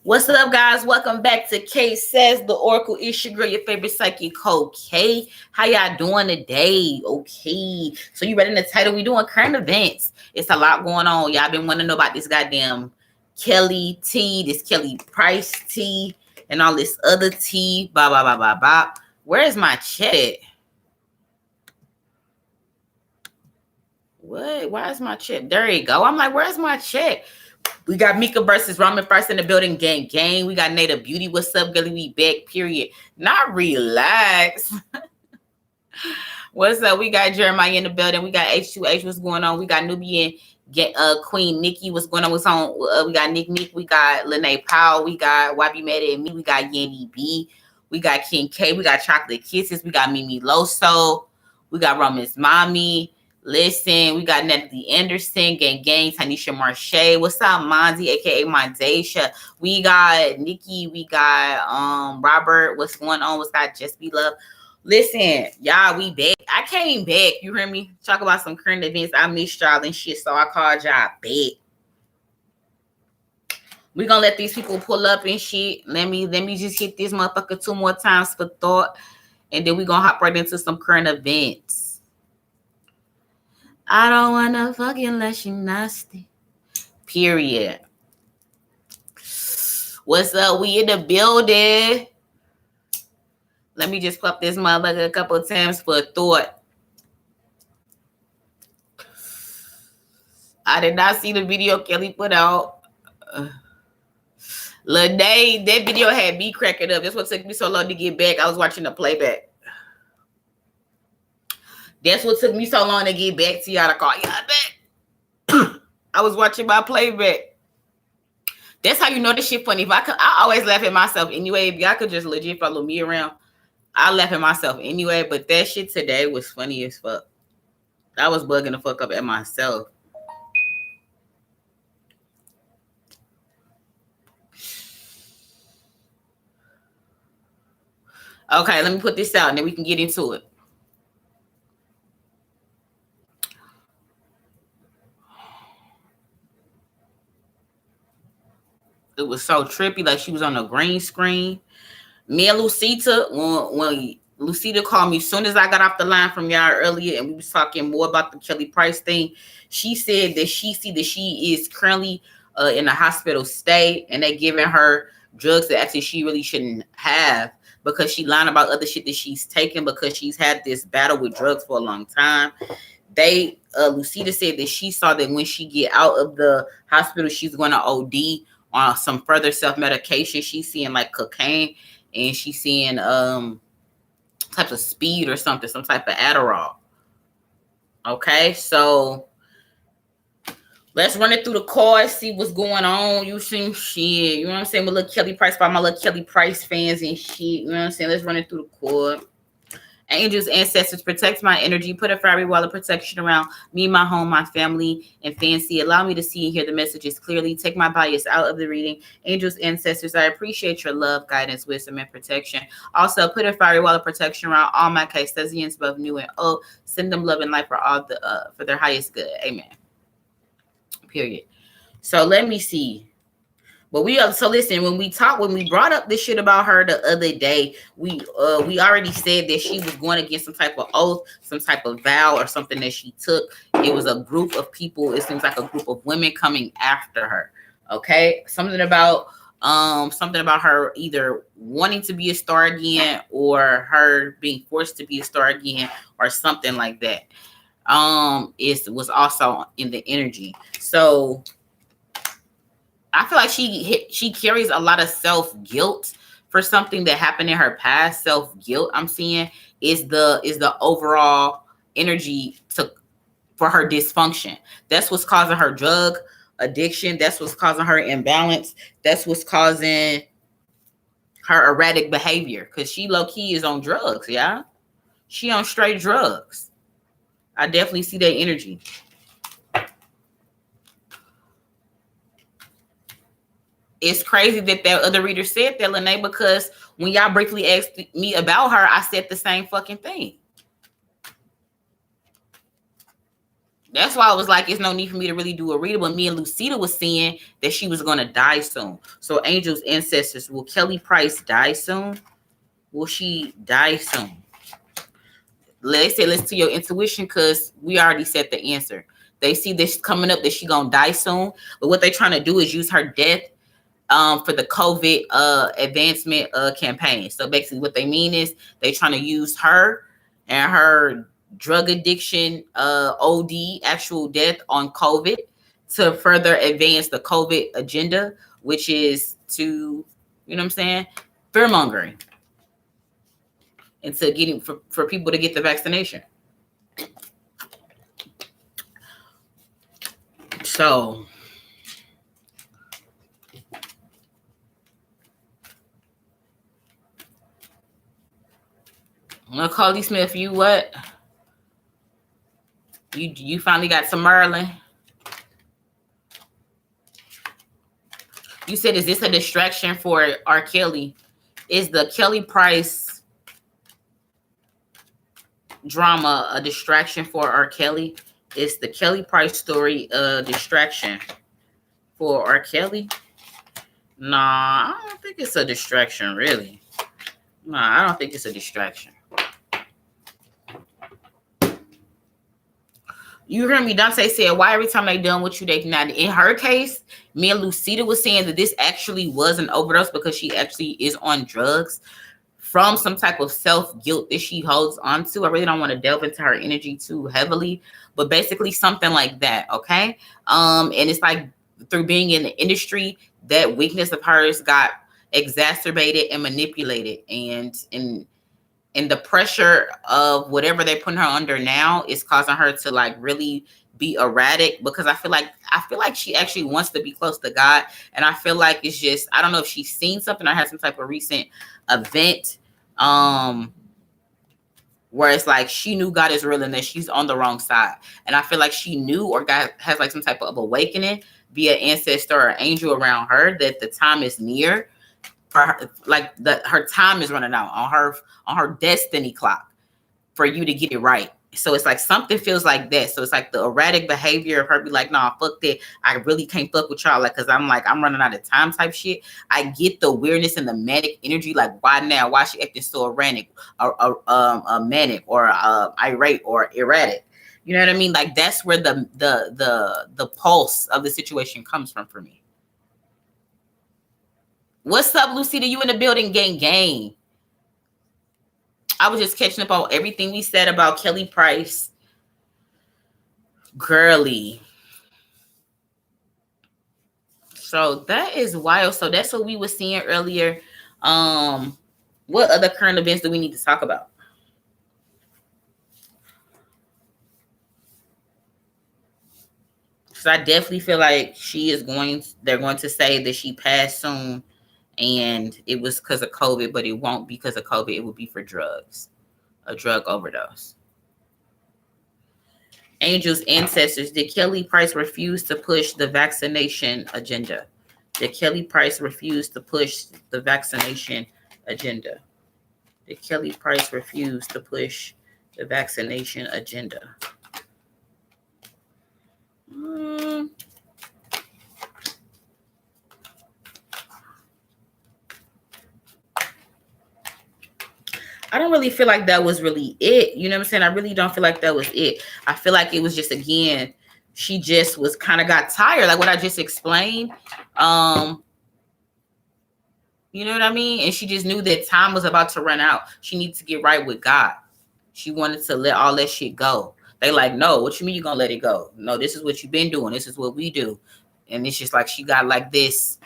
What's up, guys? Welcome back to K Says the Oracle. It's your girl, your favorite psychic, K. How y'all doing today? Okay. So you read in the title, we doing current events. It's a lot going on. Y'all been wanting to know about this goddamn Kelly tea, this Kelly Price tea, and all this other tea. Blah, blah, blah, blah, blah. Where is my chat? What? Why is my chat? There you go. I'm like, where's my chat? We got Mika versus Ramen first in the building. Gang. We got Nada Beauty. What's up, girlie? We back, period. Not relax. What's up? We got Jeremiah in the building. We got H2H. What's going on? We got Nubian Queen Nikki. What's going on? What's on? We got Nick. We got Lene Powell. We got YB Mad at Me. We got Yanni B. We got King K. We got Chocolate Kisses. We got Mimi Loso. We got Roman's Mommy. Listen, we got Natalie Anderson, Gang, Tanisha Marche. What's up, Monzi, aka Mondesha? We got Nikki, we got Robert. What's going on? What's got Just Be Love? Listen, y'all, we back. I came back. You hear me? Talk about some current events. I missed y'all and shit, so I called y'all back. We gonna let these people pull up and shit. Let me just hit this motherfucker 2 more times for thought, and then we gonna hop right into some current events. I don't wanna fuck you unless you nasty. Period. What's up? We in the building. Let me just pop this motherfucker a couple of times for a thought. I did not see the video Kelly put out. Lene, that video had me cracking up. That's what took me so long to get back. I was watching the playback. That's what took me so long to get back to y'all to call y'all back. I was watching my playback. That's how you know this shit funny. I always laugh at myself anyway. If y'all could just legit follow me around, I laugh at myself anyway. But that shit today was funny as fuck. I was bugging the fuck up at myself. Okay, let me put this out and then we can get into it. It was so trippy, like she was on a green screen. Me and Lucita, when Lucita called me as soon as I got off the line from y'all earlier, and we was talking more about the Kelly Price thing, she said that she is currently in a hospital stay, and they giving her drugs that actually she really shouldn't have because she lied about other shit that she's taken because she's had this battle with drugs for a long time. Lucita said that she saw that when she get out of the hospital, she's going to OD on some further self-medication. She's seeing like cocaine and she's seeing types of speed or something, some type of Adderall. Okay, so let's run it through the cards, see what's going on. You see shit, you know what I'm saying? With little Kelly Price, by my little Kelly Price fans and shit, you know what I'm saying? Let's run it through the cord. Angels, ancestors, protect my energy. Put a fiery wall of protection around me, my home, my family, and fancy. Allow me to see and hear the messages clearly. Take my bias out of the reading. Angels, ancestors, I appreciate your love, guidance, wisdom, and protection. Also, put a fiery wall of protection around all my Caestesians, both new and old. Send them love and light for all for their highest good. Amen. Period. So let me see. But so listen, when we brought up this shit about her the other day, we already said that she was going against some type of oath, some type of vow or something that she took. It was a group of people. It seems like a group of women coming after her. Okay. Something about her either wanting to be a star again or her being forced to be a star again or something like that. It was also in the energy. So I feel like she carries a lot of self-guilt for something that happened in her past. Self-guilt, I'm seeing, is the overall energy for her dysfunction. That's what's causing her drug addiction. That's what's causing her imbalance. That's what's causing her erratic behavior. Because she low-key is on drugs, yeah? She on straight drugs. I definitely see that energy. It's crazy that other reader said that, Lene, because when y'all briefly asked me about her, I said the same fucking thing. That's why I was like, it's no need for me to really do a reader. But me and Lucida was saying that she was going to die soon. So, Angel's ancestors, will Kelly Price die soon? Will she die soon? They say listen to your intuition because we already said the answer. They see this coming up that she gonna die soon, but what they're trying to do is use her death for the COVID advancement campaign. So basically, what they mean is they trying to use her and her drug addiction, OD, actual death on COVID to further advance the COVID agenda, which is to, you know what I'm saying, fear mongering, and to getting for people to get the vaccination. So Macaulay Smith, you what? You finally got some Merlin? You said, is this a distraction for R. Kelly? Is the Kelly Price drama a distraction for R. Kelly? Is the Kelly Price story a distraction for R. Kelly? Nah, I don't think it's a distraction, really. Nah, I don't think it's a distraction. You hear me? Dante said, why every time they done what you, they not? In her case, me and Lucida was saying that this actually was an overdose because she actually is on drugs from some type of self-guilt that she holds on to. I really don't want to delve into her energy too heavily, but basically something like that, okay? And it's like through being in the industry, that weakness of hers got exacerbated and manipulated, and the pressure of whatever they're putting her under now is causing her to like really be erratic, because I feel like she actually wants to be close to God. And I feel like it's just, I don't know if she's seen something or had some type of recent event where it's like she knew God is real and that she's on the wrong side. And I feel like she knew, or God has like some type of awakening via ancestor or angel around her, that the time is near for her, like her time is running out on her destiny clock for you to get it right. So it's like something feels like that. So it's like the erratic behavior of her be like, nah, fuck that. I really can't fuck with y'all. Like, cause I'm running out of time type shit. I get the weirdness and the manic energy. Like, why now? Why she acting so erratic or manic or irate or erratic? You know what I mean? Like, that's where the pulse of the situation comes from for me. What's up, Lucida? You in the building, gang. I was just catching up on everything we said about Kelly Price. Girly. So that is wild. So that's what we were seeing earlier. What other current events do we need to talk about? So I definitely feel like they're going to say that she passed soon and it was because of COVID, but it won't be because of COVID. It will be for drugs, a drug overdose. Angel's ancestors, did Kelly Price refuse to push the vaccination agenda? Did Kelly Price refuse to push the vaccination agenda? Did Kelly Price refuse to push the vaccination agenda? I don't really feel like that was really it. You know what I'm saying? I really don't feel like that was it. I feel like it was just, again, she just was kind of got tired. Like what I just explained. You know what I mean? And she just knew that time was about to run out. She needed to get right with God. She wanted to let all that shit go. They like, no, what you mean you gonna let it go? No, this is what you've been doing. This is what we do. And it's just like she got like this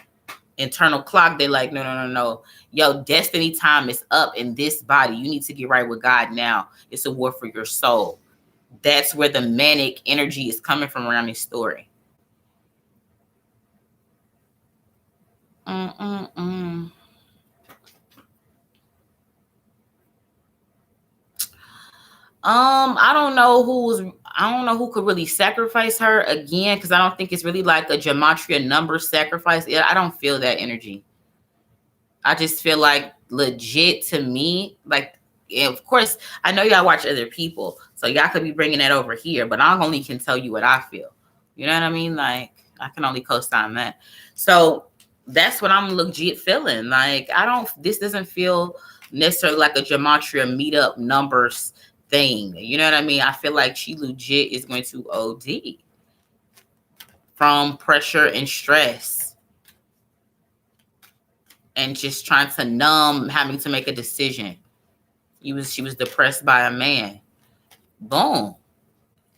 internal clock. They're like, no. Yo, destiny time is up in this body. You need to get right with God now. It's a war for your soul. That's where the manic energy is coming from around this story. I don't know who could really sacrifice her again, because I don't think it's really like a gematria number sacrifice. Yeah, I don't feel that energy. I just feel like legit to me, like of course, I know y'all watch other people, so y'all could be bringing that over here, but I only can tell you what I feel. You know what I mean? Like, I can only co-sign that. So that's what I'm legit feeling. Like, this doesn't feel necessarily like a gematria meetup numbers thing. You know what I mean? I feel like she legit is going to OD from pressure and stress and just trying to numb having to make a decision. She was depressed by a man. Boom.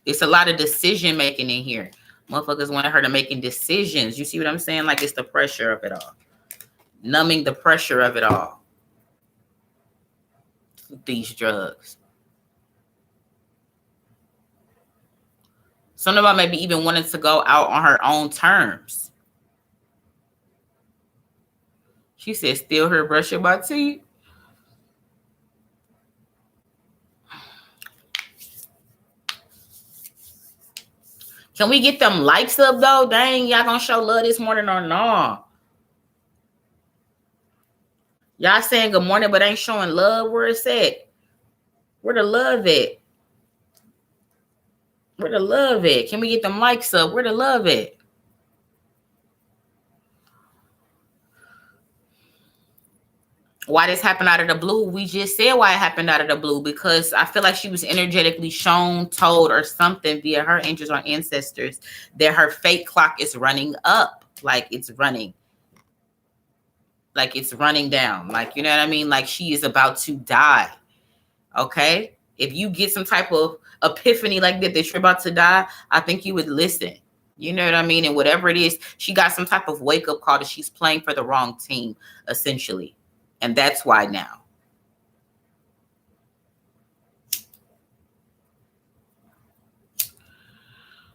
It's a lot of decision making in here. Motherfuckers wanted her to making decisions. You see what I'm saying? Like, it's the pressure of it all. Numbing the pressure of it all. These drugs. Some of them maybe even wanted to go out on her own terms. She said, still here brushing my teeth. Can we get them likes up, though? Dang, y'all gonna show love this morning or no? Y'all saying good morning, but ain't showing love. Where it's at? Where the love at? Where the love at? Can we get them likes up? Where the love at? Why this happened out of the blue? We just said why it happened out of the blue, because I feel like she was energetically shown, told, or something via her angels or ancestors that her fate clock is running up. Like, it's running. Like, it's running down. Like, you know what I mean? Like, she is about to die. Okay? If you get some type of epiphany like that you're about to die, I think you would listen. You know what I mean? And whatever it is, she got some type of wake-up call that she's playing for the wrong team, essentially. And that's why now.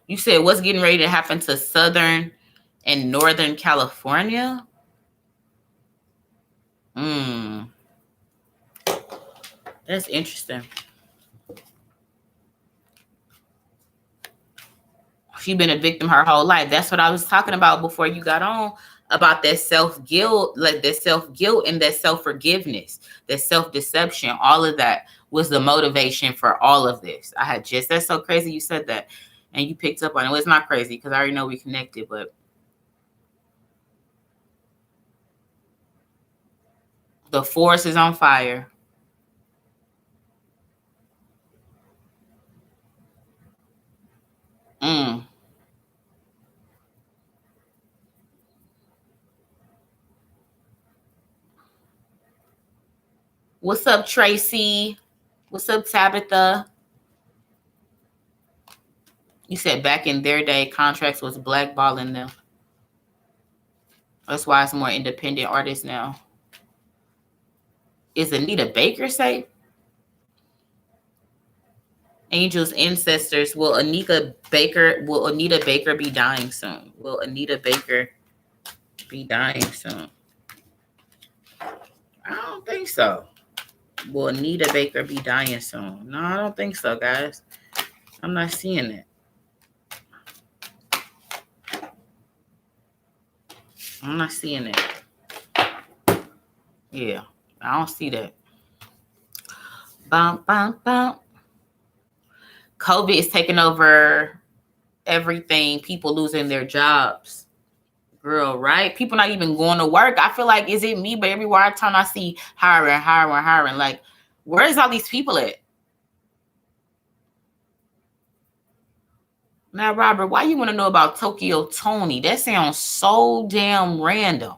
You said what's getting ready to happen to Southern and Northern California? That's interesting. She's been a victim her whole life. That's what I was talking about before you got on, about that self-guilt, like that self-guilt and that self-forgiveness, that self-deception. All of that was the motivation for all of this. That's so crazy you said that and you picked up on it. Well, it's not crazy because I already know we connected, but the forest is on fire. What's up, Tracy? What's up, Tabitha? You said back in their day, contracts was blackballing them. That's why it's more independent artists now. Is Anita Baker safe? Angels, ancestors. Will Anita Baker be dying soon? Will Anita Baker be dying soon? I don't think so. Will Anita Baker be dying soon? No, I don't think so, guys. I'm not seeing it. I'm not seeing it. Yeah, I don't see that. Bum, bum, bum. COVID is taking over everything. People losing their jobs. Girl, right? People not even going to work. I feel like, is it me? But everywhere time I see hiring. Like, where's all these people at? Now, Robert, why you want to know about Tokyo Tony? That sounds so damn random.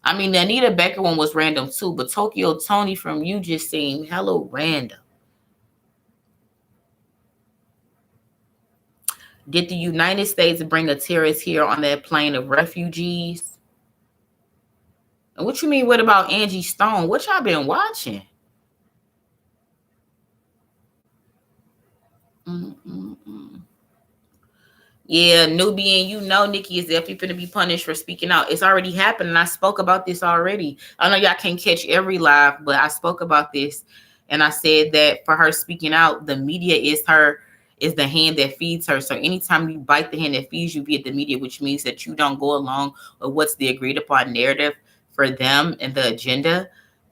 I mean, the Anita Baker one was random too, but Tokyo Tony from you just seemed hella random. Did the United States bring a terrorist here on that plane of refugees? And what you mean, what about Angie Stone? What y'all been watching? Yeah, Nubian, you know Nikki is definitely going to be punished for speaking out. It's already happened, and I spoke about this already. I know y'all can't catch every live, but I spoke about this, and I said that for her speaking out, the media is the hand that feeds her. So anytime you bite the hand that feeds you via the media, which means that you don't go along with what's the agreed upon narrative for them and the agenda,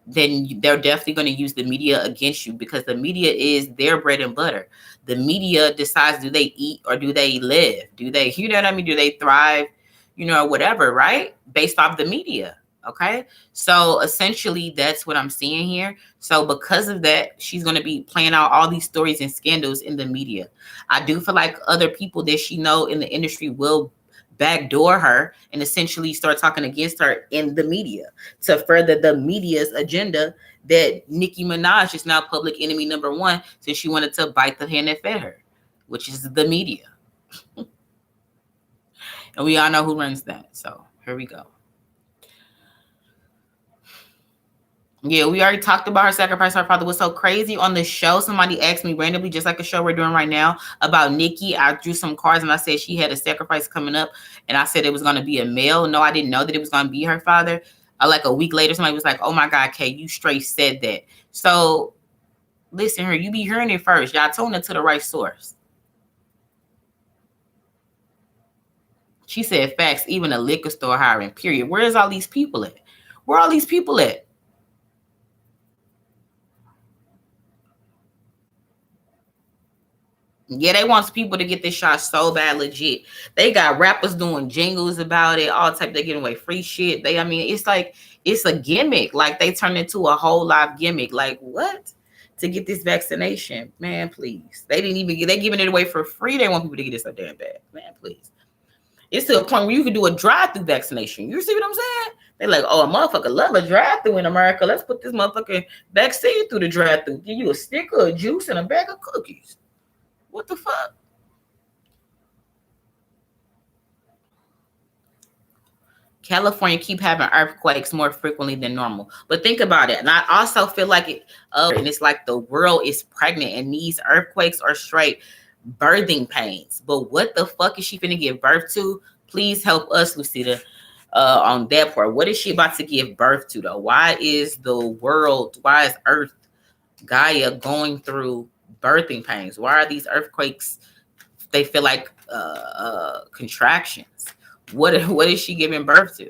then they're definitely going to use the media against you, because the media is their bread and butter. The media decides, do they eat or do they live? Do they, you know what I mean? Do they thrive, whatever, right? Based off the media. Okay. So essentially that's what I'm seeing here. So because of that, she's going to be playing out all these stories and scandals in the media. I do feel like other people that she know in the industry will backdoor her and essentially start talking against her in the media to further the media's agenda that Nicki Minaj is now public enemy number one, since she wanted to bite the hand that fed her, which is the media. And we all know who runs that. So here we go. Yeah, we already talked about her sacrifice. Her father was so crazy on the show. Somebody asked me randomly, just like a show we're doing right now, about Nicki. I drew some cards and I said she had a sacrifice coming up, and I said it was going to be a male. No, I didn't know that it was going to be her father. Like a week later, somebody was like, "Oh my God, Kay, you straight said that." So listen here, you be hearing it first. Y'all tune into the right source. She said facts, even a liquor store hiring, period. Where's all these people at? Where are all these people at? Yeah, they want people to get this shot so bad, legit. They got rappers doing jingles about it, all type. They giving away free shit. It's like it's a gimmick. Like they turned into a whole live gimmick. Like what? To get this vaccination, man, please. They didn't even they giving it away for free. They want people to get it so damn bad, man, please. It's to a point where you can do a drive-through vaccination. You see what I'm saying? They're like, oh, a motherfucker love a drive-through in America. Let's put this motherfucking vaccine through the drive-through. Give you a sticker of juice and a bag of cookies. What the fuck? California keep having earthquakes more frequently than normal. But think about it. And I also feel like and it's like the world is pregnant and these earthquakes are straight birthing pains. But what the fuck is she finna give birth to? Please help us, Lucida, on that part. What is she about to give birth to though? Why is Earth, Gaia, going through birthing pains? Why are these earthquakes? They feel like contractions. What is she giving birth to?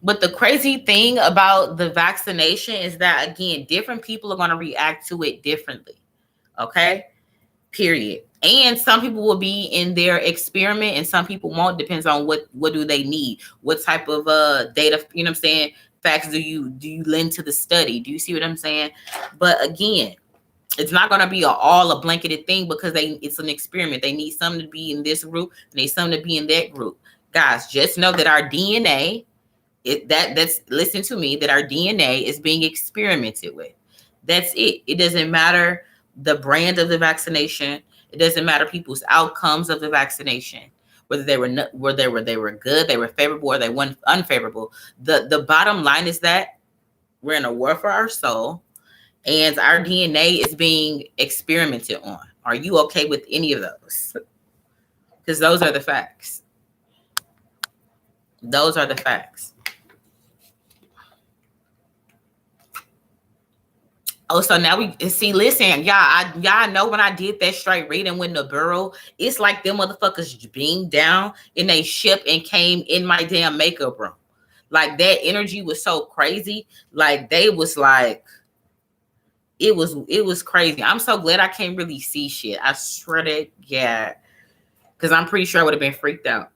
But the crazy thing about the vaccination is that, again, different people are going to react to it differently. Okay? Period. And some people will be in their experiment and some people won't. Depends on what do they need, what type of data, you know what I'm saying, facts do you lend to the study. Do you see what I'm saying? But again, it's not going to be all a blanketed thing, because it's an experiment. They need some to be in this group, they need some to be in that group. Guys, just know that our DNA, listen to me, that our DNA is being experimented with. That's it. It doesn't matter the brand of the vaccination. It doesn't matter people's outcomes of the vaccination, whether they were good, they were favorable, or they weren't unfavorable. The bottom line is that we're in a war for our soul, and our DNA is being experimented on. Are you okay with any of those? Because those are the facts. Those are the facts. Oh, so now we see, listen, y'all know when I did that straight reading with the Bureau, it's like them motherfuckers beamed down in a ship and came in my damn makeup room. Like that energy was so crazy. Like they was like, it was crazy. I'm so glad I can't really see shit. I swear to God. Because I'm pretty sure I would have been freaked out.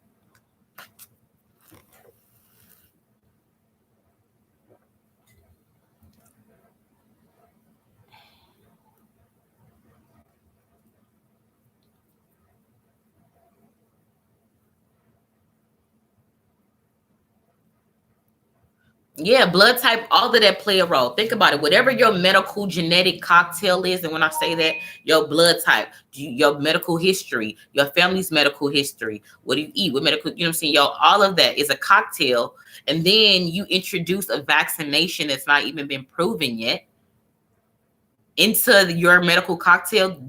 Yeah, blood type, all of that play a role. Think about it. Whatever your medical genetic cocktail is, and when I say that, your blood type, your medical history, your family's medical history, what do you eat, what medical, you know what I'm saying? All of that is a cocktail. And then you introduce a vaccination that's not even been proven yet into your medical cocktail.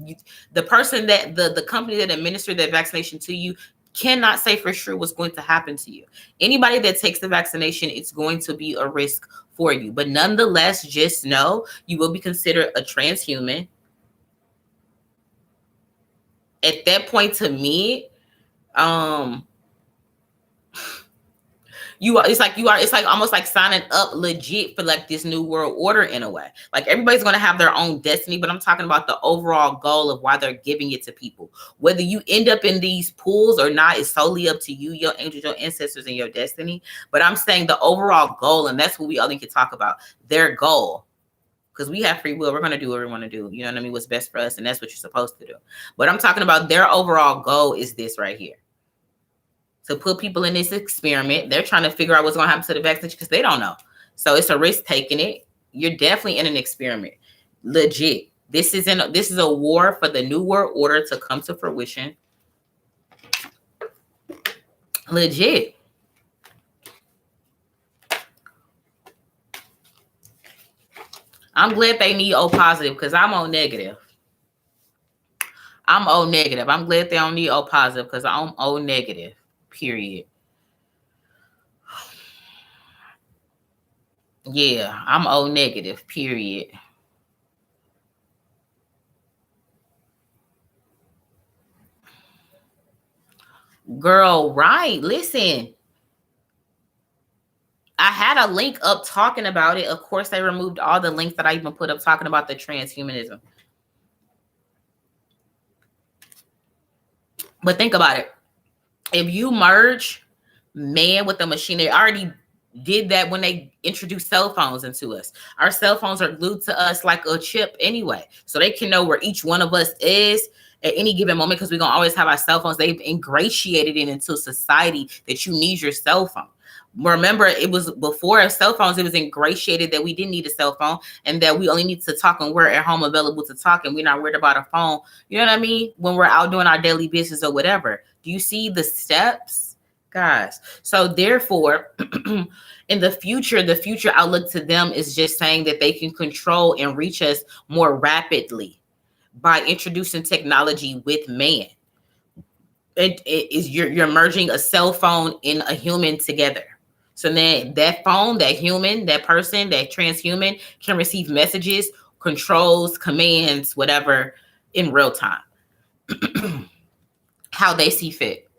The person that the company that administered that vaccination to you cannot say for sure what's going to happen to you. Anybody that takes the vaccination, it's going to be a risk for you. But nonetheless, just know you will be considered a transhuman. At that point, to me, it's like almost like signing up legit for like this new world order in a way. Like everybody's going to have their own destiny, but I'm talking about the overall goal of why they're giving it to people. Whether you end up in these pools or not is solely up to you, your angels, your ancestors, and your destiny. But I'm saying the overall goal, and that's what we only can talk about, their goal. Because we have free will. We're going to do what we want to do. You know what I mean? What's best for us. And that's what you're supposed to do. But I'm talking about their overall goal is this right here. To put people in this experiment. They're trying to figure out what's going to happen to the vaccination because they don't know. So it's a risk taking it. You're definitely in an experiment. Legit. This is a war for the new world order to come to fruition. Legit. I'm glad they need O positive because I'm O negative. I'm O negative. I'm glad they don't need O positive because I'm O negative. Period. Yeah, I'm O negative. Period. Girl, right. Listen. I had a link up talking about it. Of course, they removed all the links that I even put up talking about the transhumanism. But think about it. If you merge man with the machine, they already did that when they introduced cell phones into us. Our cell phones are glued to us like a chip anyway. So they can know where each one of us is at any given moment because we're going to always have our cell phones. They've ingratiated it into society that you need your cell phone. Remember, it was before cell phones, it was ingratiated that we didn't need a cell phone and that we only need to talk when we're at home available to talk and we're not worried about a phone. You know what I mean? When we're out doing our daily business or whatever. Do you see the steps, guys? So therefore, in the future outlook to them is just saying that they can control and reach us more rapidly by introducing technology with man. You're merging a cell phone and a human together. So then that phone, that human, that person, that transhuman can receive messages, controls, commands, whatever in real time. How they see fit.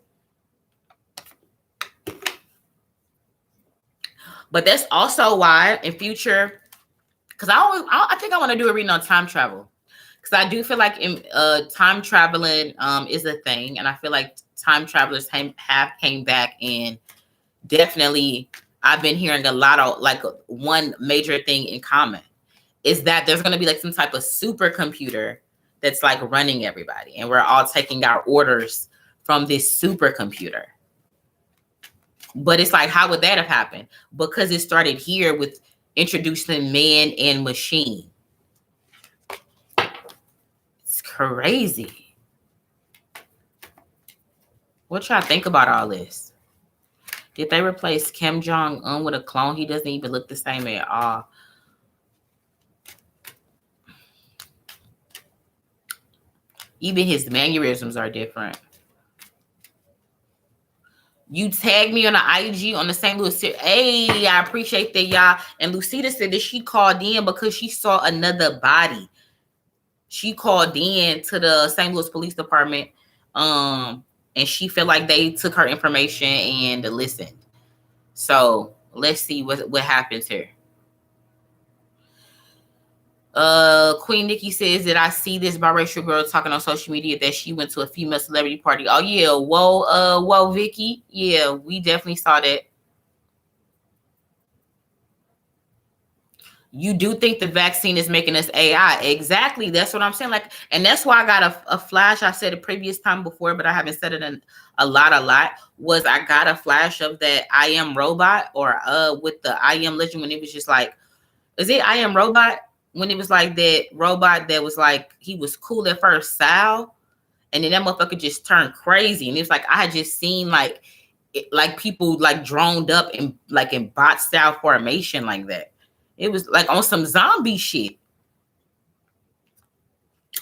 But that's also why in future, because I think I want to do a reading on time travel. Because I do feel like time traveling is a thing. And I feel like time travelers have came back and definitely I've been hearing a lot of like one major thing in common is that there's going to be like some type of supercomputer that's like running everybody. And we're all taking our orders from this supercomputer. But it's like, how would that have happened? Because it started here with introducing man and machine. It's crazy. What y'all think about all this? Did they replace Kim Jong-un with a clone? He doesn't even look the same at all. Even his mannerisms are different. You tagged me on the IG on the St. Louis. Hey, I appreciate that, y'all. And Lucida said that she called in because she saw another body. She called in to the St. Louis Police Department. And she felt like they took her information and listened. So let's see what happens here. Queen Nikki says that I see this biracial girl talking on social media that she went to a female celebrity party. Oh yeah, whoa, Vicky. Yeah, we definitely saw that. You do think the vaccine is making us AI. Exactly. That's what I'm saying. Like, and that's why I got a flash. I said it previous time before, but I haven't said it in a lot. Was I got a flash of that I Am Robot or with the I Am Legend when it was just like, is it I Am Robot? When it was like that robot that was like, he was cool at first, Sal, and then that motherfucker just turned crazy. And it was like, I had just seen like people like droned up and like in bot style formation like that. It was like on some zombie shit.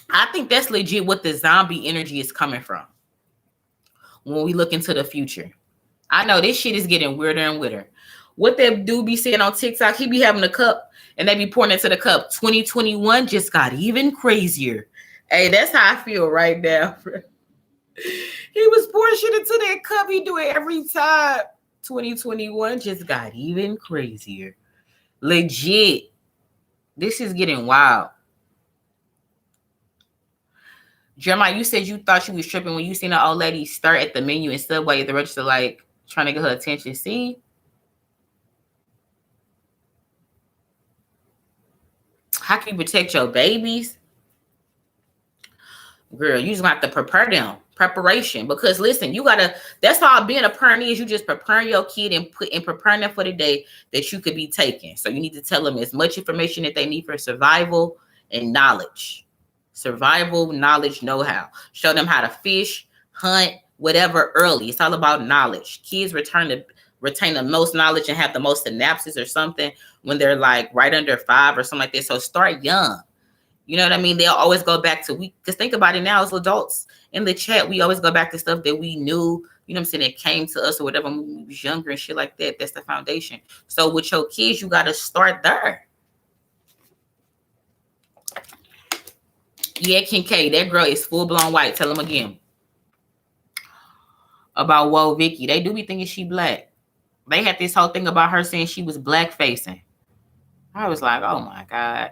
I think that's legit what the zombie energy is coming from. when we look into the future. I know this shit is getting weirder and weirder. What that dude be saying on TikTok, he be having a cup and they be pouring into the cup. 2021 just got even crazier. Hey, that's how I feel right now. He was pouring shit into that cup. He do it every time. 2021 just got even crazier. Legit. This is getting wild. Jeremiah, you said you thought she was tripping when you seen an old lady start at the menu and Subway at the register, like trying to get her attention. See? How can you protect your babies? Girl, you just have to prepare them. Preparation. Because listen, you gotta, that's all being a parent is. You just preparing your kid and preparing them for the day that you could be taken. So you need to tell them as much information that they need for survival and knowledge. Survival, knowledge, know-how. Show them how to fish, hunt, whatever early. It's all about knowledge. Kids retain the most knowledge and have the most synapses or something when they're like right under 5 or something like that. So start young. You know what I mean? They'll always go back to, because think about it now as adults in the chat, we always go back to stuff that we knew, you know what I'm saying, that came to us or whatever when we was younger and shit like that. That's the foundation. So with your kids, you got to start there. Yeah, Kincaid, that girl is full-blown white. Tell them again. About Whoa Vicky. They do be thinking she black. They had this whole thing about her saying she was blackfacing. I was like, oh my God.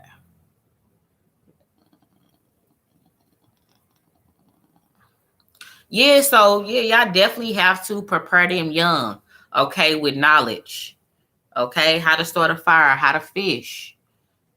Yeah, so yeah, y'all definitely have to prepare them young, okay, with knowledge. Okay, how to start a fire, how to fish.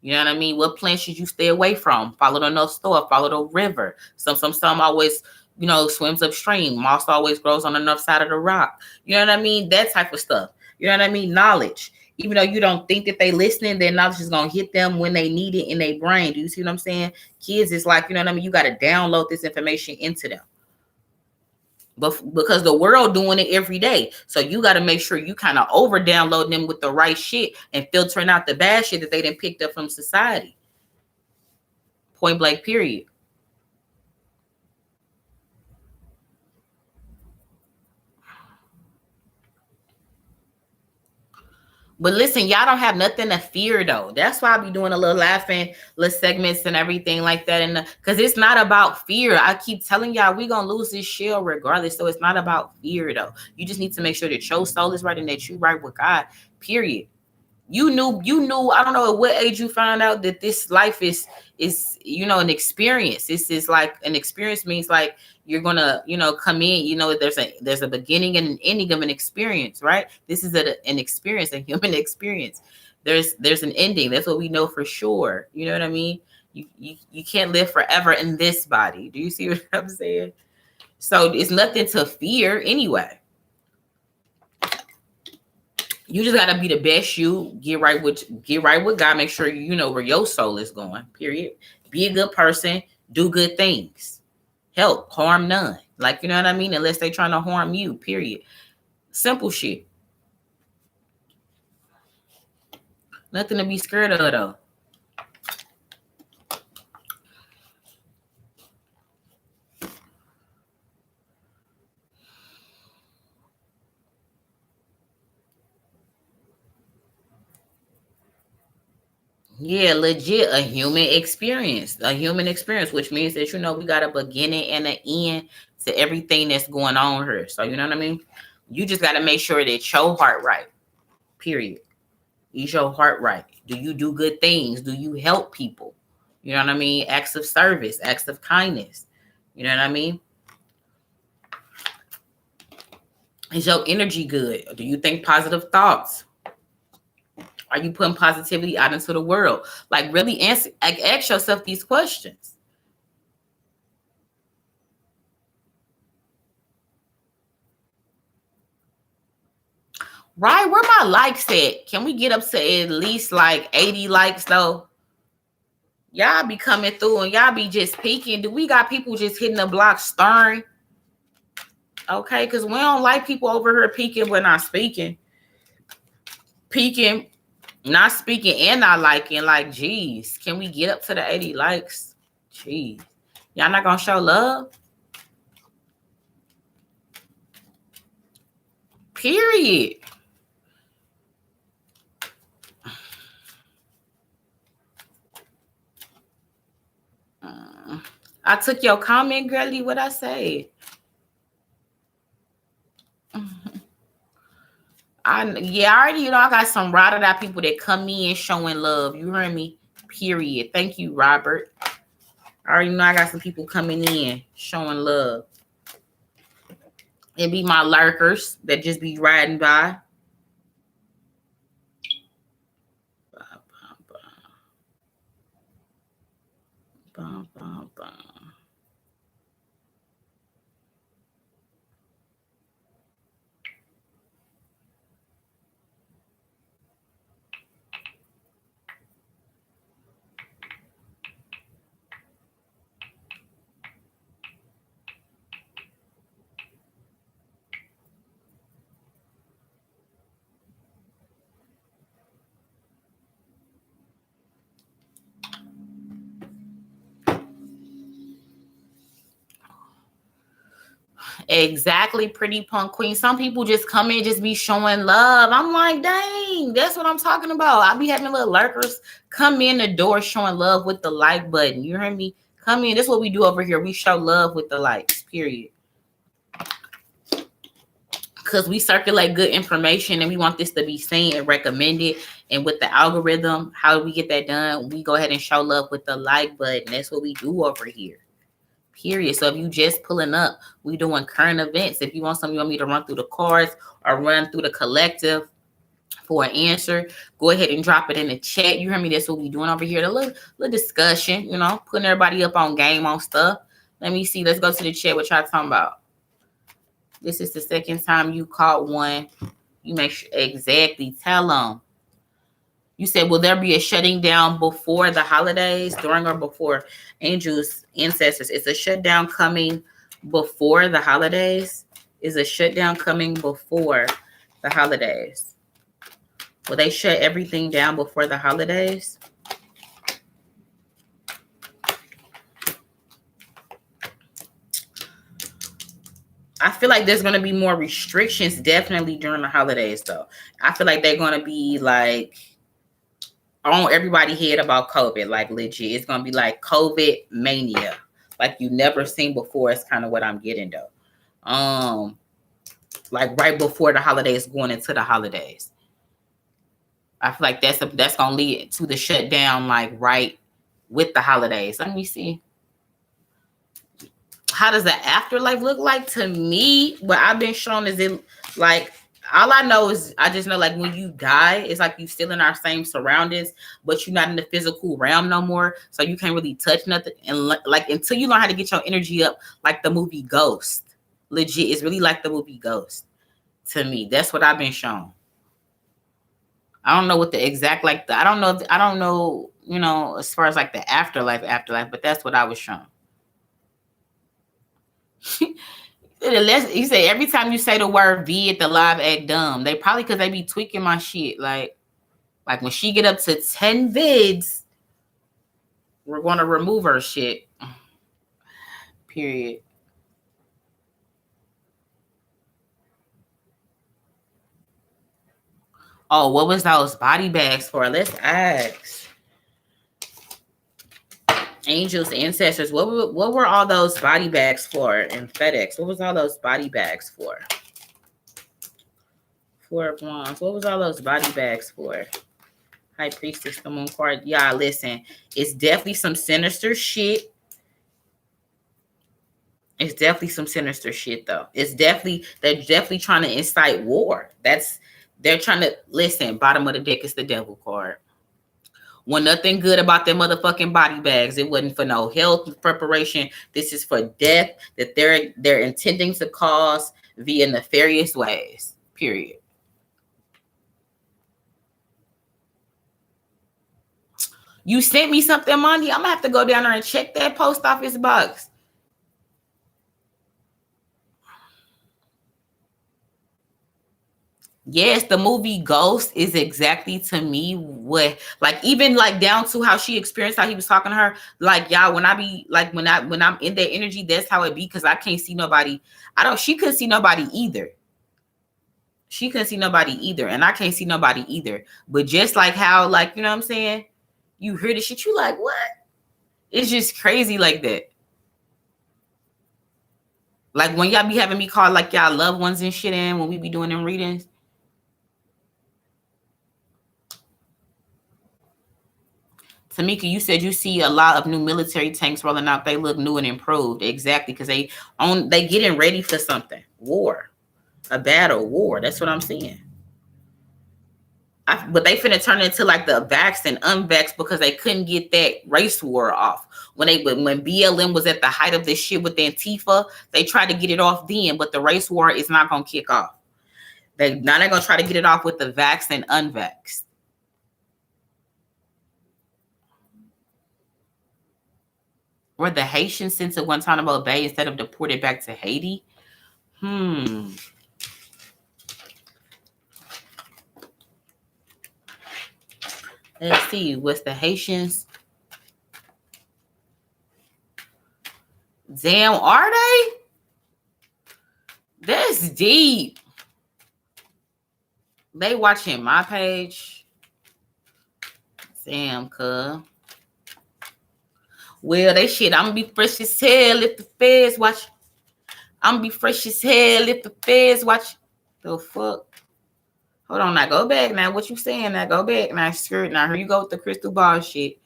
You know what I mean? What plants should you stay away from? Follow the North Star, follow the river. Some always, you know, swims upstream. Moss always grows on the north side of the rock. You know what I mean? That type of stuff. You know what I mean? Knowledge. Even though you don't think that they listening, their knowledge is gonna hit them when they need it in their brain. Do you see what I'm saying? Kids is like, you know what I mean? You got to download this information into them. But because the world doing it every day. So you got to make sure you kind of over download them with the right shit and filtering out the bad shit that they done picked up from society. Point blank, period. But listen, y'all don't have nothing to fear though. That's why I be doing a little laughing, little segments and everything like that. And because it's not about fear. I keep telling y'all we gonna lose this shell regardless. So it's not about fear though. You just need to make sure that your soul is right and that you right with God. Period. You knew, I don't know at what age you found out that this life is, you know, an experience. This is like an experience means like you're going to, you know, come in, you know, there's a beginning and an ending of an experience, right? This is an experience, a human experience. There's an ending. That's what we know for sure. You know what I mean? You can't live forever in this body. Do you see what I'm saying? So it's nothing to fear anyway. You just gotta be the best you. Get right with God. Make sure you know where your soul is going. Period. Be a good person. Do good things. Help. Harm none. Like, you know what I mean? Unless they trying to harm you. Period. Simple shit. Nothing to be scared of though. Yeah, legit a human experience, which means that, you know, we got a beginning and an end to everything that's going on here. So, you know what I mean? You just got to make sure that your heart right, period. Is your heart right? Do you do good things? Do you help people? You know what I mean? Acts of service, acts of kindness. You know what I mean? Is your energy good? Do you think positive thoughts? Are you putting positivity out into the world? Like really ask yourself these questions. Right, where my likes at? Can we get up to at least like 80 likes though? Y'all be coming through and y'all be just peeking. Do we got people just hitting the block stirring? Okay, because we don't like people over here peeking but not speaking. Peeking, not speaking, and not liking. Like, geez, can we get up to the 80 likes? Geez. Y'all not gonna show love? Period. I took your comment, girlie. What I say? I already I got some ride out people that come in showing love. You heard me? Period. Thank you, Robert. I already know I got some people coming in showing love. It be my lurkers that just be riding by. Bum, bum, bum. Exactly, pretty punk queen. Some people just come in, just be showing love. I'm like, dang, that's what I'm talking about. I be having little lurkers come in the door showing love with the like button. You hear me? Come in. That's what we do over here. We show love with the likes, period. Because we circulate good information and we want this to be seen and recommended. And with the algorithm, how do we get that done? We go ahead and show love with the like button. That's what we do over here. Period. So if you just pulling up, we doing current events. If you want something, you want me to run through the cards or run through the collective for an answer, go ahead and drop it in the chat. You hear me? That's what we doing over here. The little discussion, putting everybody up on game on stuff. Let me see. Let's go to the chat. What y'all talking about? This is the second time you caught one. You make sure exactly. Tell them. You said, will there be a shutting down before the holidays, during or before? Angels, ancestors, is a shutdown coming before the holidays? Is a shutdown coming before the holidays? Will they shut everything down before the holidays? I feel like there's going to be more restrictions definitely during the holidays, though. I feel like they're going to be like on everybody's head about COVID, like legit. It's gonna be like COVID mania, like you never seen before. It's kind of what I'm getting though. Like right before the holidays, going into the holidays. I feel like that's gonna lead to the shutdown, like right with the holidays. Let me see. How does the afterlife look like to me? What I've been shown is it like. All I know is I just know like when you die, it's like you still in our same surroundings, but you're not in the physical realm no more. So you can't really touch nothing. And like until you learn how to get your energy up, like the movie Ghost. Legit, it's really like the movie Ghost to me. That's what I've been shown. I don't know what the exact I don't know, as far as like the afterlife, but that's what I was shown. You say every time you say the word V at the live act dumb. They probably because they be tweaking my shit. Like when she get up to 10 vids, we're gonna remove her shit. Period. Oh, what was those body bags for? Let's ask. Angels, ancestors, what were all those body bags for in FedEx? What was all those body bags for? Four of Wands. What was all those body bags for? High Priestess, the Moon card. Yeah, listen. It's definitely some sinister shit. It's definitely some sinister shit, though. They're definitely trying to incite war. They're trying to listen. Bottom of the deck is the Devil card. Well, nothing good about their motherfucking body bags. It wasn't for no health preparation. This is for death that they're intending to cause via nefarious ways. Period. You sent me something Monday. I'm gonna have to go down there and check that post office box. Yes, the movie Ghost is exactly to me what, like, even like down to how she experienced how he was talking to her. Like, y'all, when I'm in that energy, that's how it be, because I can't see nobody. She couldn't see nobody either. She couldn't see nobody either, and I can't see nobody either. But just like how, like, you know what I'm saying? You hear the shit, you like, what? It's just crazy like that. Like when y'all be having me call like y'all loved ones and shit in when we be doing them readings. Tamika, you said you see a lot of new military tanks rolling out. They look new and improved. Exactly, because they getting ready for something. War. A battle. War. That's what I'm seeing. But they finna turn into like the vaxxed and unvaxxed because they couldn't get that race war off. When BLM was at the height of this shit with Antifa, they tried to get it off then, but the race war is not gonna kick off. They're gonna try to get it off with the vaxxed and unvaxxed. Were the Haitians sent to Guantanamo Bay instead of deported back to Haiti? Let's see. What's the Haitians? Damn, are they? That's deep. They watching my page. Damn, cuz. Well, they shit. I'm gonna be fresh as hell if the feds watch. I'm gonna be fresh as hell if the feds watch. The fuck? Hold on, now go back. Now, what you saying? Now go back. Now, skirt. Now here you go with the crystal ball shit.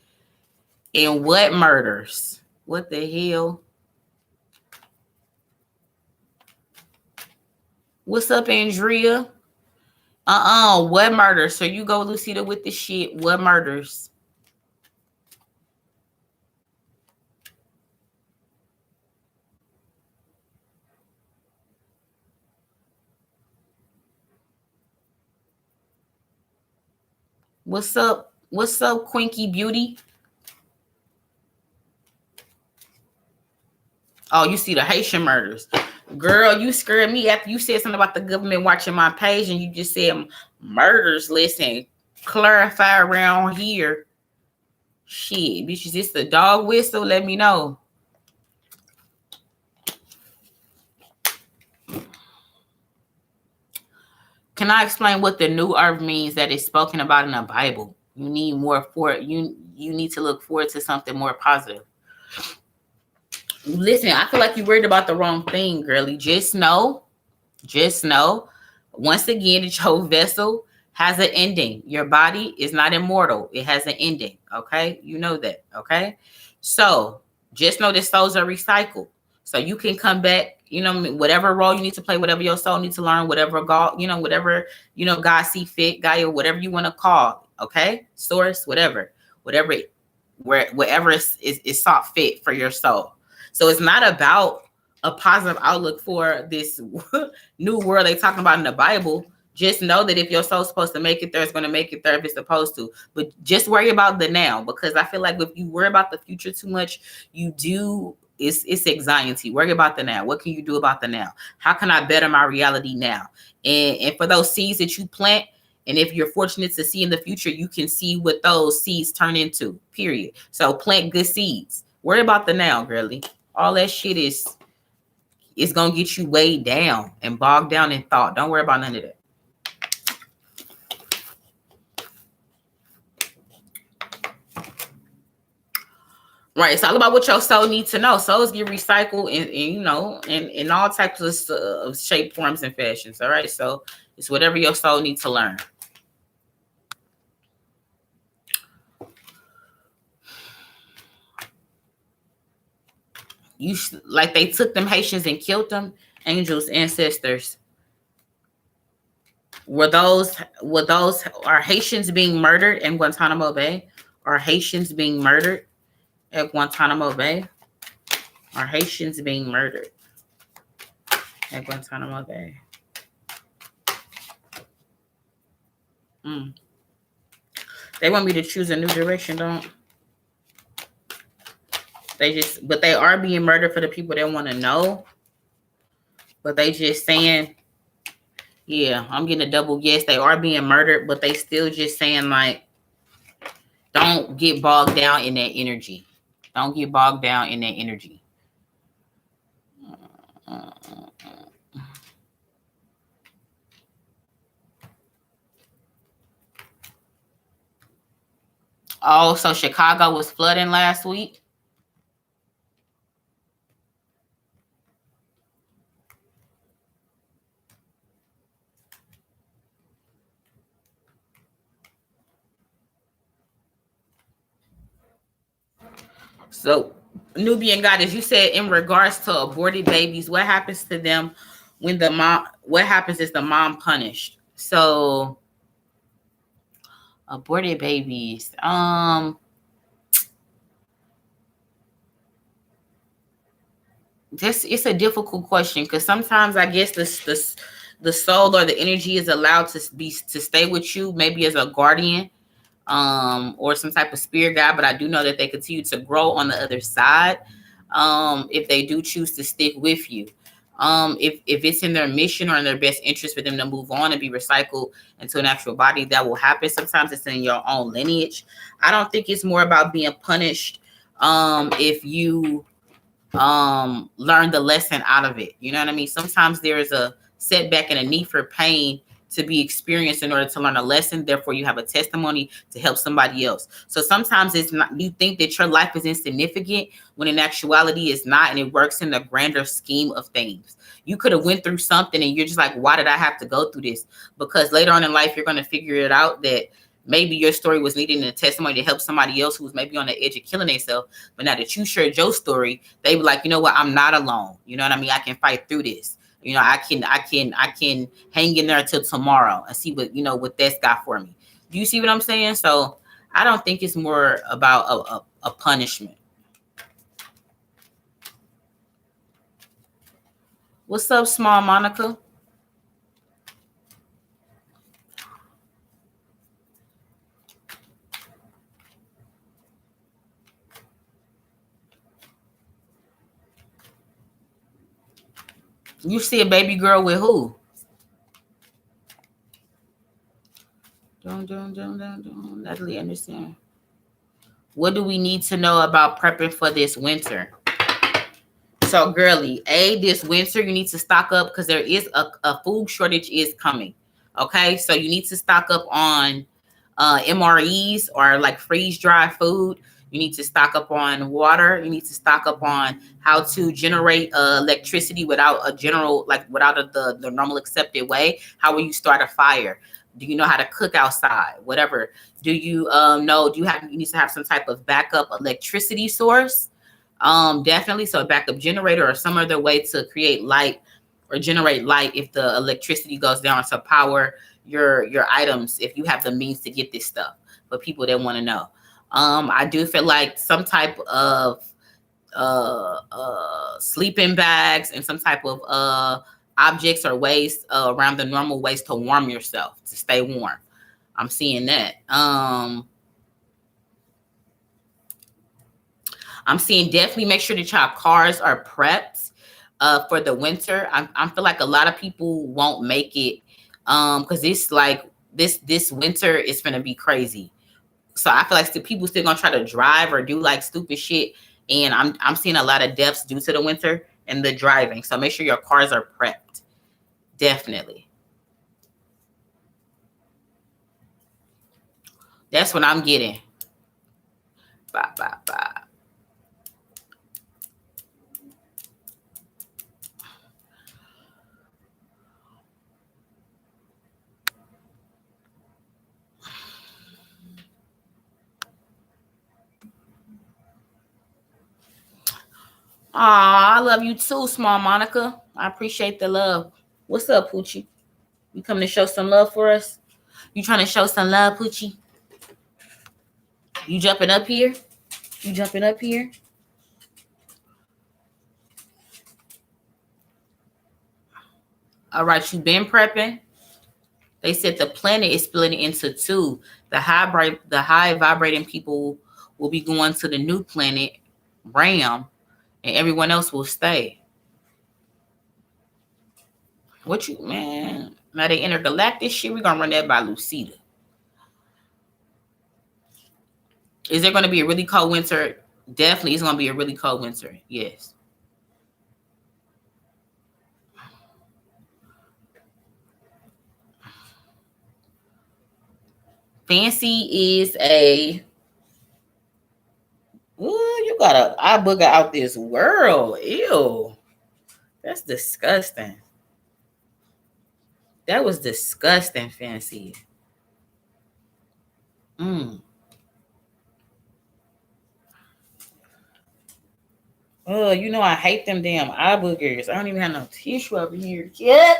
And what murders? What the hell? What's up, Andrea? What murders? So you go, Lucida, with the shit. What murders? What's up? What's up, Quinky Beauty? Oh, you see the Haitian murders. Girl, you scared me after you said something about the government watching my page and you just said murders. Listen, clarify around here. Shit, bitch, is this the dog whistle? Let me know. Can I explain what the new earth means that is spoken about in the Bible? You need more for it. You need to look forward to something more positive. Listen, I feel like you're worried about the wrong thing, girlie. Just know, once again, that your vessel has an ending. Your body is not immortal. It has an ending, okay? You know that, okay? So just know that souls are recycled. So you can come back, you know, whatever role you need to play, whatever your soul needs to learn, whatever God, whatever, God see fit, Gaia, whatever you want to call, okay? Source, whatever is sought fit for your soul. So it's not about a positive outlook for this new world they talking about in the Bible. Just know that if your soul's supposed to make it there, it's going to make it there if it's supposed to. But just worry about the now, because I feel like if you worry about the future too much, it's anxiety. Worry about the now. What can you do about the now? How can I better my reality now? And for those seeds that you plant, and if you're fortunate to see in the future, you can see what those seeds turn into, period. So plant good seeds. Worry about the now, girlie. All that shit is going to get you weighed down and bogged down in thought. Don't worry about none of that. Right. It's all about what your soul needs to know. Souls get recycled in all types of shape, forms, and fashions. All right. So it's whatever your soul needs to learn. Like they took them Haitians and killed them, angels, ancestors. Are Haitians being murdered in Guantanamo Bay? Are Haitians being murdered at Guantanamo Bay? Are Haitians being murdered at Guantanamo Bay? They want me to choose a new direction, don't? But they are being murdered for the people that want to know. But they just saying, yeah, I'm getting a double yes. They are being murdered, but they still just saying like, don't get bogged down in that energy. Don't get bogged down in that energy. Oh, so Chicago was flooding last week. So, Nubian goddess, you said in regards to aborted babies, what happens to them when the mom? What happens is the mom punished. So, aborted babies. This it's a difficult question because sometimes I guess the soul or the energy is allowed to stay with you, maybe as a guardian, or some type of spirit guide, but I do know that they continue to grow on the other side, if they do choose to stick with you. If it's in their mission or in their best interest for them to move on and be recycled into an actual body, that will happen. Sometimes it's in your own lineage. I don't think it's more about being punished, if you learn the lesson out of it. You know what I mean? Sometimes there is a setback and a need for pain to be experienced in order to learn a lesson. Therefore, you have a testimony to help somebody else. So sometimes it's not, you think that your life is insignificant when in actuality it's not, and it works in the grander scheme of things. You could have went through something and you're just like, why did I have to go through this? Because later on in life, you're going to figure it out that maybe your story was needing a testimony to help somebody else who was maybe on the edge of killing themselves. But now that you shared your story, they be like, you know what, I'm not alone. You know what I mean? I can fight through this. You know, I can hang in there until tomorrow and see what, what that's got for me. Do you see what I'm saying? So I don't think it's more about a punishment. What's up, small Monica? You see a baby girl with who? Don't. Natalie, understand. What do we need to know about prepping for this winter? So, girly, this winter you need to stock up because there is a food shortage is coming. Okay, so you need to stock up on MREs or like freeze dry food. You need to stock up on water. You need to stock up on how to generate electricity without without the normal accepted way. How will you start a fire? Do you know how to cook outside? Whatever. Do you know? You need to have some type of backup electricity source? Definitely. So a backup generator or some other way to create light or generate light if the electricity goes down to power your items, if you have the means to get this stuff. For people that want to know. I do feel like some type of sleeping bags and some type of objects or ways around the normal ways to warm yourself, to stay warm. I'm seeing that. I'm seeing definitely make sure that y'all cars are prepped for the winter. I feel like a lot of people won't make it because it's like this winter is gonna be crazy. So I feel like people still gonna try to drive or do like stupid shit, and I'm seeing a lot of deaths due to the winter and the driving. So make sure your cars are prepped. Definitely. That's what I'm getting. Bye bye bye. Aw, I love you too, small Monica. I appreciate the love. What's up, Poochie? You coming to show some love for us? You trying to show some love, Poochie? You jumping up here? You jumping up here? All right, you been prepping? They said the planet is splitting into two. The high vibrating people will be going to the new planet, Ram, and everyone else will stay. What you man? Now they intergalactic shit. We're gonna run that by Lucida. Is there gonna be a really cold winter? Definitely, it's gonna be a really cold winter. Yes. Fancy is a Ooh, you got a eye booger out this world. Ew. That's disgusting. That was disgusting, Fancy. Oh, you know I hate them damn eye boogers. I don't even have no tissue over here. Yet.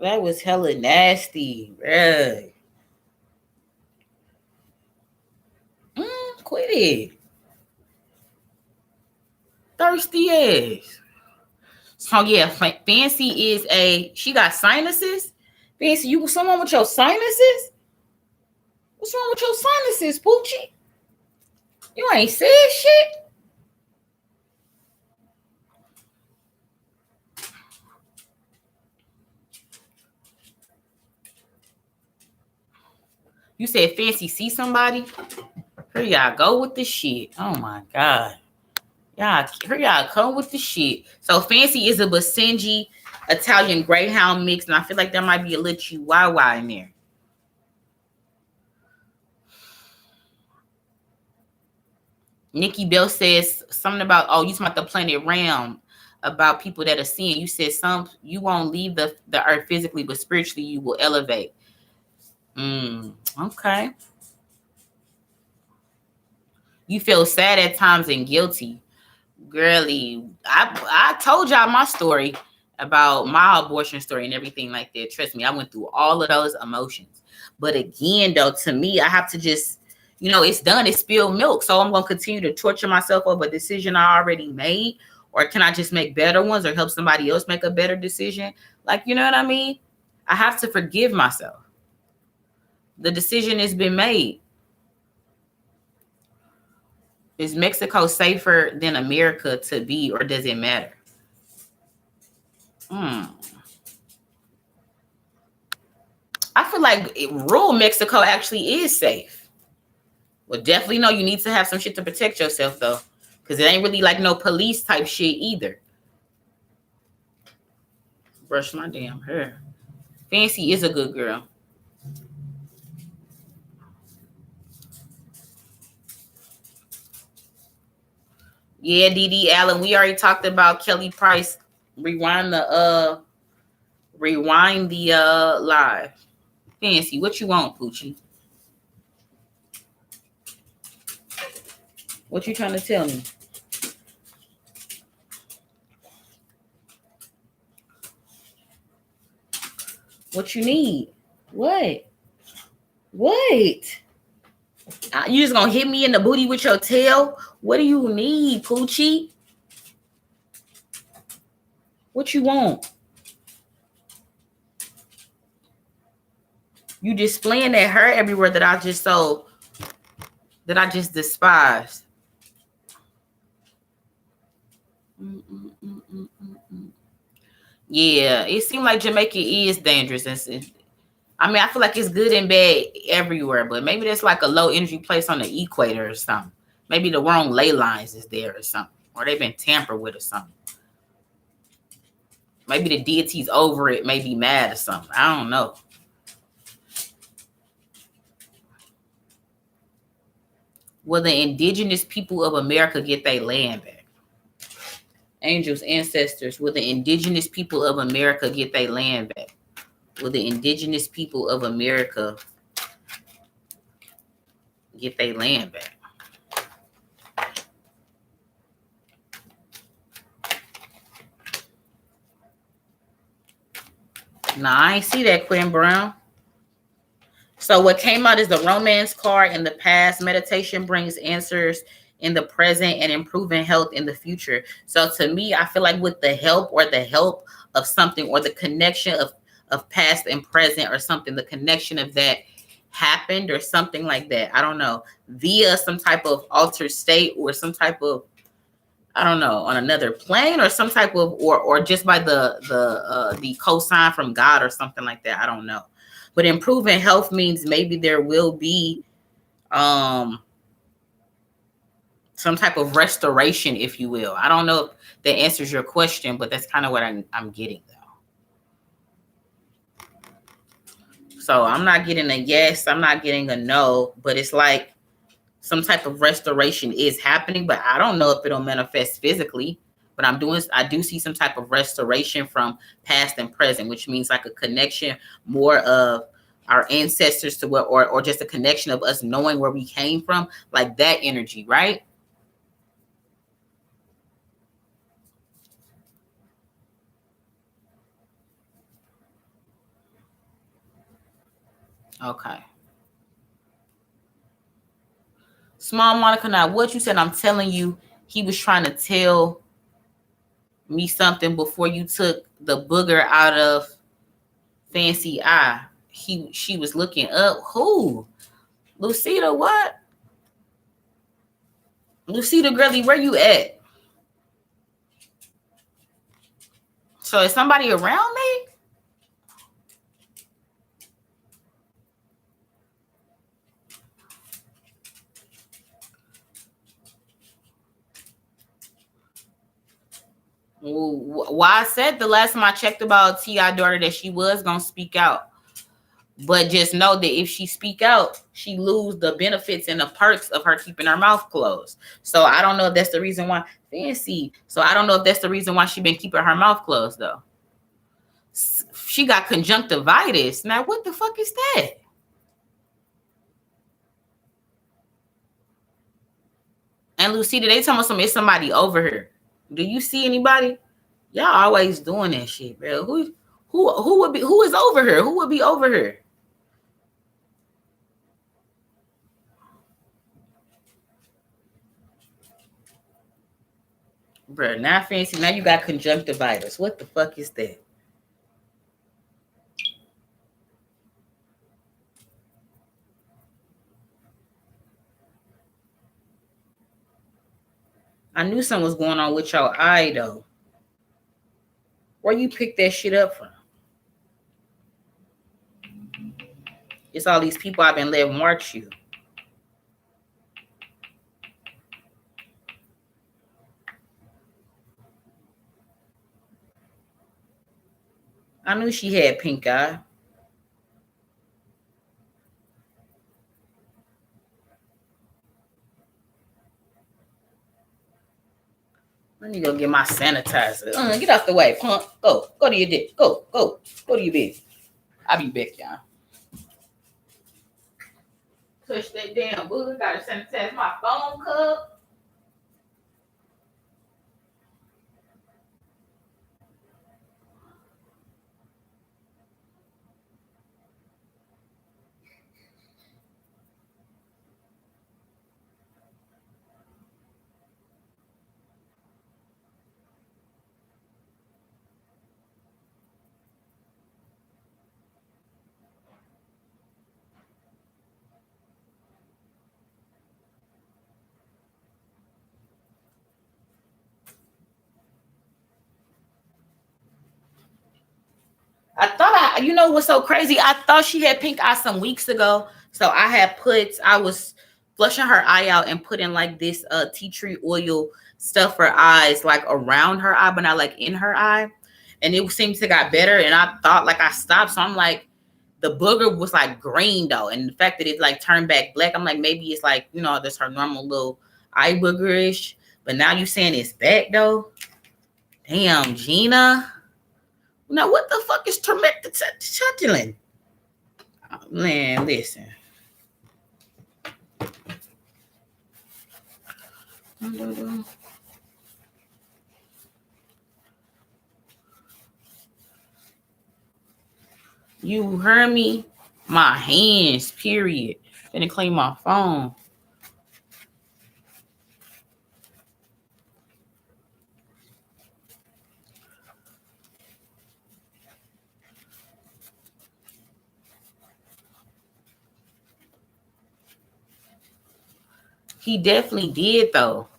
That was hella nasty. Right. Quit it. Thirsty ass. So yeah, Fancy is she got sinuses. Fancy, you someone with your sinuses? What's wrong with your sinuses, Poochie? You ain't said shit. You said Fancy see somebody? Here y'all go with the shit. Oh my God. Here y'all come with the shit. So Fancy is a Basenji Italian Greyhound mix, and I feel like there might be a little Chihuahua in there. Nikki Bell says something about, you talking about the planet Ram, about people that are seeing. You said you won't leave the earth physically, but spiritually you will elevate. Okay. You feel sad at times and guilty. Girly, I told y'all my story about my abortion story and everything like that. Trust me, I went through all of those emotions. But again, though, to me, I have to just, it's done. It's spilled milk. So I'm going to continue to torture myself over a decision I already made. Or can I just make better ones or help somebody else make a better decision? Like, you know what I mean? I have to forgive myself. The decision has been made. Is Mexico safer than America to be, or does it matter? I feel like rural Mexico actually is safe. Well, definitely no, you need to have some shit to protect yourself, though. Because it ain't really like no police type shit either. Brush my damn hair. Fancy is a good girl. Yeah, DD Allen, we already talked about Kelly Price. Rewind the live. Fancy, what you want, Poochie? What you trying to tell me? What you need? What? You just gonna hit me in the booty with your tail? What do you need, Poochie? What you want? You displaying that hair everywhere that I just despise. Yeah, it seems like Jamaica is dangerous. I mean, I feel like it's good and bad everywhere, but maybe that's like a low energy place on the equator or something. Maybe the wrong ley lines is there or something, or they've been tampered with or something. Maybe the deity's over it, may be mad or something. I don't know. Will the indigenous people of America get their land back? Angels, ancestors, will the indigenous people of America get their land back? Will the indigenous people of America get their land back? Nah, I ain't see that, Quinn Brown. So what came out is the romance card in the past. Meditation brings answers in the present and improving health in the future. So to me, I feel like with the help of something, or the connection of past and present or something, the connection of that happened or something like that. I don't know, via some type of altered state or some type of, I don't know, on another plane or some type of, or just by the cosign from God or something like that. I don't know. But improving health means maybe there will be some type of restoration, if you will. I don't know if that answers your question, but that's kind of what I'm getting, though. So I'm not getting a yes, I'm not getting a no, but it's like some type of restoration is happening, but I don't know if it'll manifest physically. But I do see some type of restoration from past and present, which means like a connection more of our ancestors to what, or just a connection of us knowing where we came from, like that energy, right? Okay. Small Monica, now what you said, I'm telling you, he was trying to tell me something before you took the booger out of Fancy Eye. She was looking up. Who? Lucida, what? Lucida Gurley, where you at? So is somebody around me? Why I said the last time I checked about T.I. daughter that she was gonna speak out. But just know that if she speak out, she lose the benefits and the perks of her keeping her mouth closed. So I don't know if that's the reason why. Fancy. So I don't know if that's the reason why she been keeping her mouth closed though. She got conjunctivitis. Now what the fuck is that? And Lucida, they tell me it's somebody over here. Do you see anybody? Y'all always doing that shit, bro. Who is over here? Who would be over here? Bro, not fancy. Now you got conjunctivitis. What the fuck is that? I knew something was going on with your eye though. Where you pick that shit up from? It's all these people I've been letting march you. I knew she had pink eye. Let me go get my sanitizer. Get out the way, punk. Go to your dick. Go to your bed. I'll be back, y'all. Touch that damn booger. Gotta sanitize my phone cup. I thought you know what's so crazy? I thought she had pink eye some weeks ago. So I was flushing her eye out and putting like this tea tree oil stuff for eyes, like around her eye, but not like in her eye. And it seems to got better. And I thought like I stopped. So I'm like, the booger was like green though. And the fact that it like turned back black, I'm like, maybe it's like, you know, that's her normal little eye boogerish. But now you saying it's back though. Damn, Gina. Now, what the fuck is tromectacetylin? Oh, man, listen. You heard me? My hands, period. Finna clean my phone. He definitely did, though.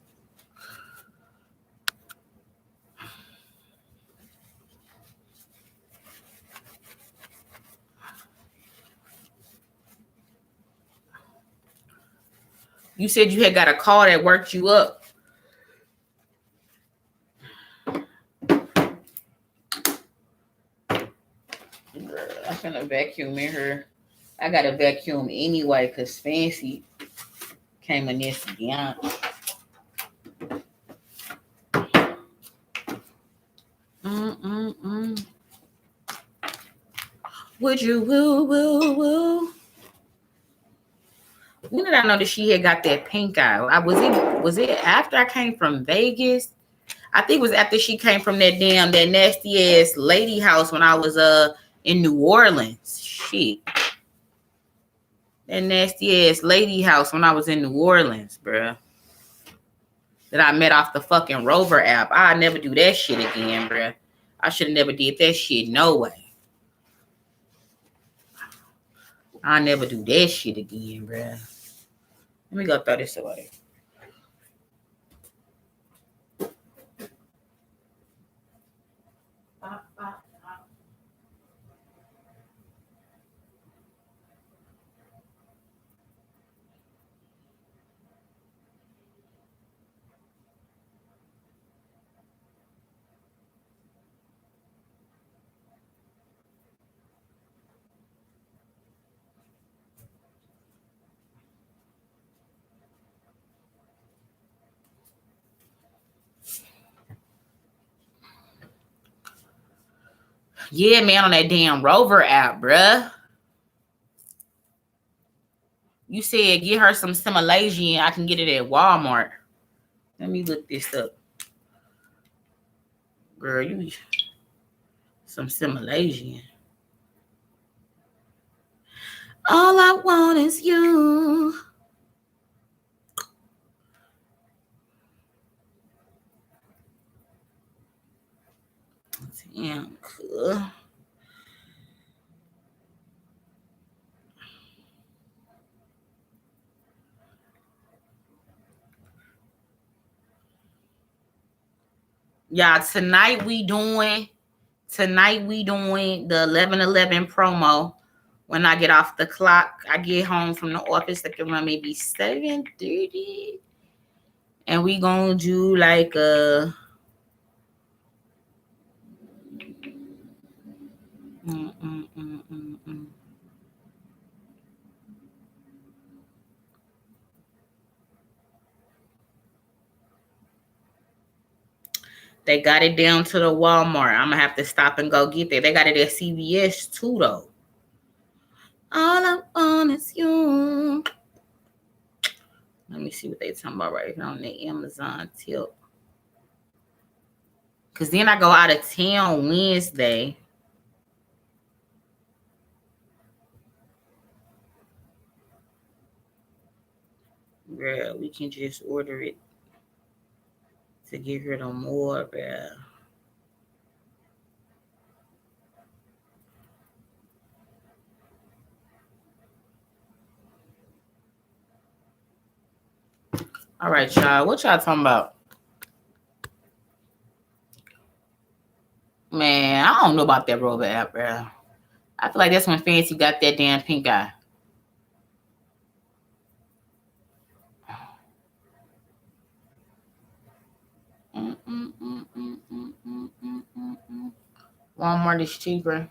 You said you had got a call that worked you up. I'm finna vacuum in her. I got a vacuum anyway because Fancy came in this again. Would you woo? When did I know that she had got that pink eye? Was it after I came from Vegas? I think it was after she came from that nasty ass lady house when I was in New Orleans. Shit. That nasty ass lady house when I was in New Orleans, bruh. That I met off the fucking Rover app. I'll never do that shit again, bruh. I should have never did that shit. No way. I'll never do that shit again, bruh. Let me go throw this away. Yeah, man, on that damn Rover app, bruh. You said get her some Malaysian. I can get it at Walmart. Let me look this up. Girl, you some Malaysian. All I want is you. Damn, cool. Y'all, tonight we doing the 11/11 promo. When I get off the clock, I get home from the office. Like around maybe 7:30, and we gonna do like a. They got it down to the Walmart. I'm gonna have to stop and go get there. They got it at CVS too, though. All I want is you. Let me see what they talking about right here on the Amazon tip. Cause then I go out of town Wednesday. Girl, we can just order it to get rid of more, bruh. All right, y'all. What y'all talking about? Man, I don't know about that Rover app, bro. I feel like that's when Fancy got that damn pink eye. Walmart is cheaper.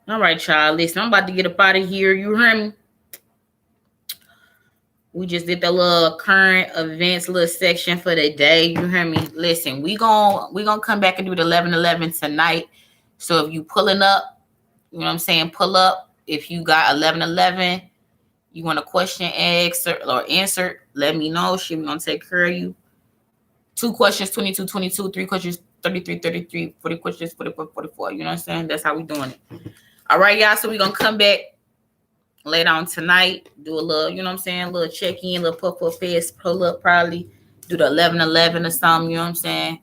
All right, y'all. Listen, I'm about to get up out of here. You hear me? We just did the little current events little section for the day. You hear me? Listen, we gonna come back and do the 11/11 tonight. So if you pulling up, you know what I'm saying? Pull up. If you got 11/11, you want a question answer or answer, let me know. Shit, we gonna take care of you. 2 questions, 22, 22, 3 questions, 33, 33, 40 questions, 44, 44. You know what I'm saying? That's how we doing it. All right, y'all. So we gonna come back later on tonight, do a little, you know what I'm saying, a little check-in, a little puff fast, pull up probably, do the 11/11 or something, you know what I'm saying?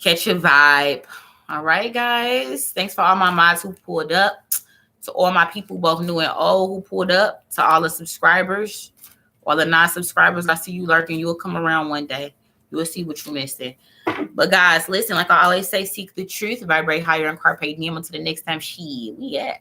Catch your vibe. All right, guys. Thanks for all my mods who pulled up. To all my people, both new and old, who pulled up. To all the subscribers, all the non-subscribers, I see you lurking. You'll come around one day. You will see what you're missing. But guys, listen, like I always say, seek the truth, vibrate higher, and carpe diem. Until the next time, we out.